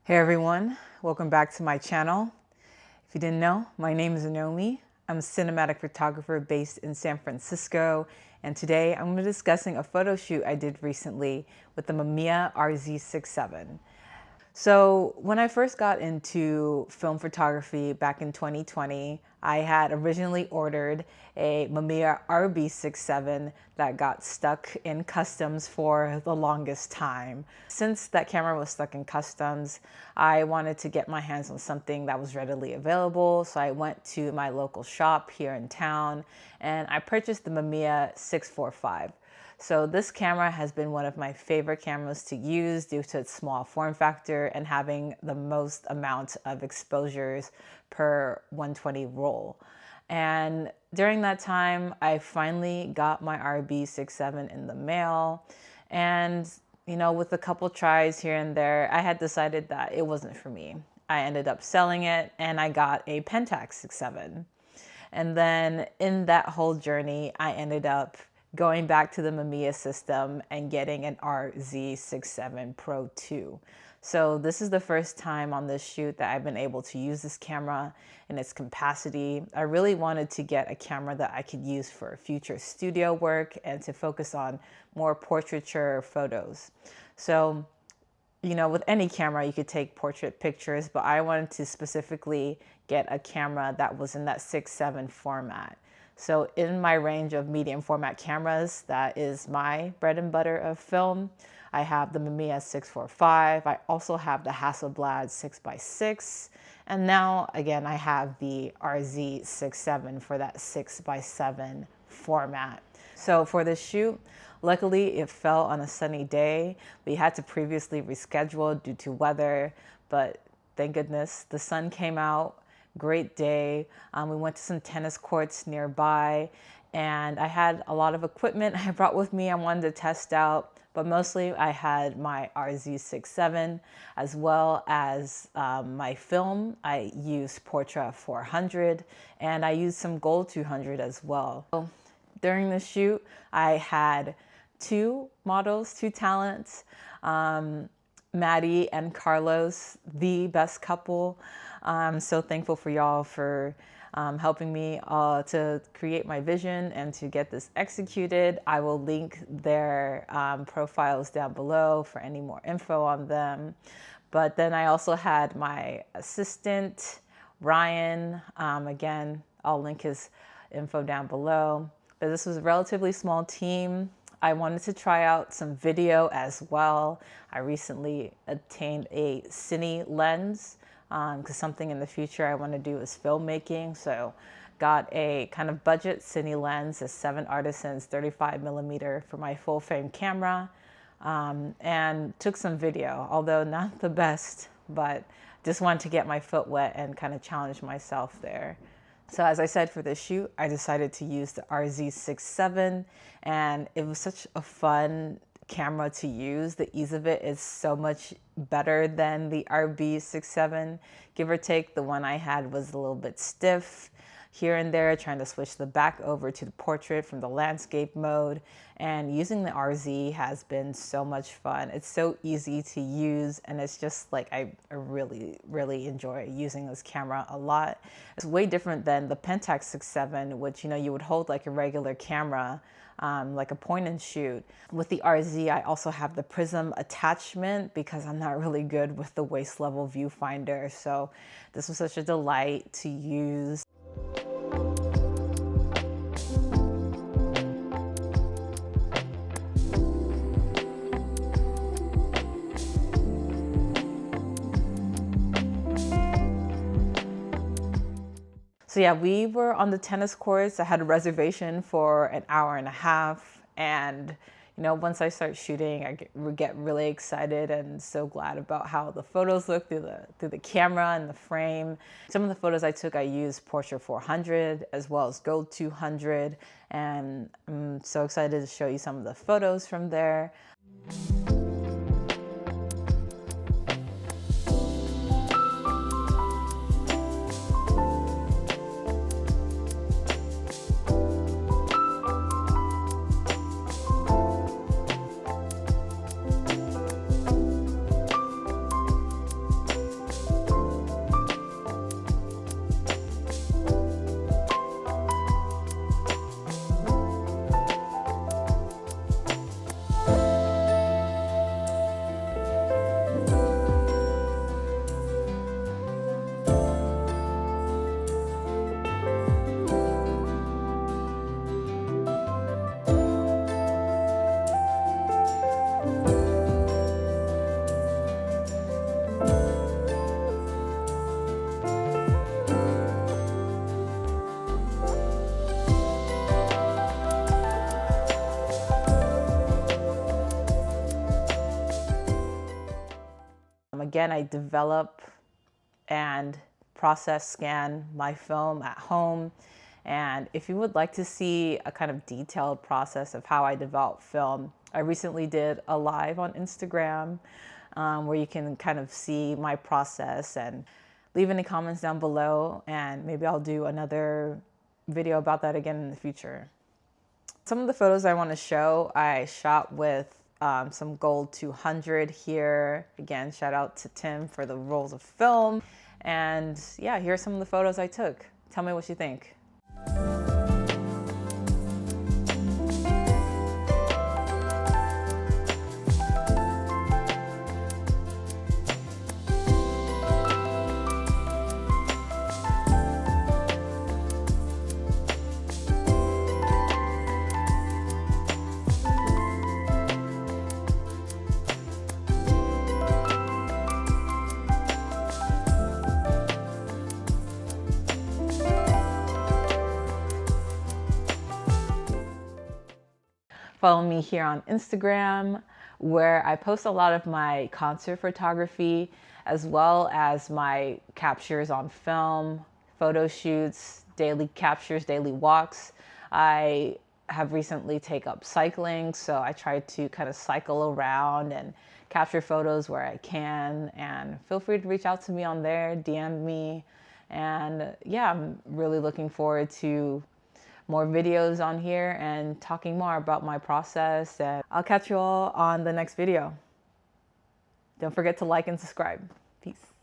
Hey everyone, welcome back to my channel. If you didn't know, my name is Naomi. I'm a cinematic photographer based in San Francisco, and today I'm going to be discussing a photo shoot I did recently with the Mamiya RZ67. So when I first got into film photography back in 2020, I had originally ordered a Mamiya RB67 that got stuck in customs for the longest time. Since that camera was stuck in customs, I wanted to get my hands on something that was readily available. So I went to my local shop here in town and I purchased the Mamiya 645. So this camera has been one of my favorite cameras to use due to its small form factor and having the most amount of exposures per 120 roll. And during that time, I finally got my RB67 in the mail. And, with a couple tries here and there, I had decided that it wasn't for me. I ended up selling it and I got a Pentax 67. And then in that whole journey, I ended up going back to the Mamiya system and getting an RZ67 Pro 2. So this is the first time on this shoot that I've been able to use this camera in its capacity. I really wanted to get a camera that I could use for future studio work and to focus on more portraiture photos. So, with any camera, you could take portrait pictures, but I wanted to specifically get a camera that was in that 6:7 format. So in my range of medium format cameras, that is my bread and butter of film. I have the Mamiya 645. I also have the Hasselblad 6x6. And now, again, I have the RZ67 for that 6x7 format. So for this shoot, luckily it fell on a sunny day. We had to previously reschedule due to weather, but thank goodness the sun came out. Great day. We went to some tennis courts nearby, and I had a lot of equipment I brought with me I wanted to test out, but mostly I had my RZ67 as well as my film. I used Portra 400 and I used some Gold 200 as well. So during the shoot, I had two models, two talents, Maddie and Carlos, the best couple. I'm so thankful for y'all for helping me to create my vision and to get this executed. I will link their profiles down below for any more info on them. But then I also had my assistant, Ryan. Again, I'll link his info down below. But this was a relatively small team. I wanted to try out some video as well. I recently obtained a cine lens because something in the future I want to do is filmmaking. So got a kind of budget cine lens, a 7 Artisans 35mm for my full frame camera, and took some video, although not the best, but just wanted to get my foot wet and kind of challenge myself there. So as I said, for this shoot, I decided to use the RZ67, and it was such a fun camera to use. The ease of it is so much better than the RB67. Give or take, the one I had was a little bit stiff here and there, trying to switch the back over to the portrait from the landscape mode. And using the RZ has been so much fun. It's so easy to use, and it's just like I really, really enjoy using this camera a lot. It's way different than the Pentax 6.7, which you would hold like a regular camera, like a point and shoot. With the RZ, I also have the prism attachment because I'm not really good with the waist level viewfinder. So this was such a delight to use. So yeah, we were on the tennis courts. I had a reservation for an hour and a half. And, once I start shooting, I get really excited and so glad about how the photos look through the camera and the frame. Some of the photos I took, I used Portra 400 as well as Gold 200. And I'm so excited to show you some of the photos from there. again, I develop and process scan my film at home. And if you would like to see a kind of detailed process of how I develop film, I recently did a live on Instagram where you can kind of see my process, and leave any comments down below, and maybe I'll do another video about that again in the future. Some of the photos I want to show, I shot with some gold 200 here. Again, shout out to Tim for the rolls of film. And yeah, here are some of the photos I took. Tell me what you think. Follow me here on Instagram, where I post a lot of my concert photography, as well as my captures on film, photo shoots, daily captures, daily walks. I have recently taken up cycling, so I try to kind of cycle around and capture photos where I can. And feel free to reach out to me on there, DM me. And yeah, I'm really looking forward to more videos on here and talking more about my process. And I'll catch you all on the next video. Don't forget to like and subscribe. Peace.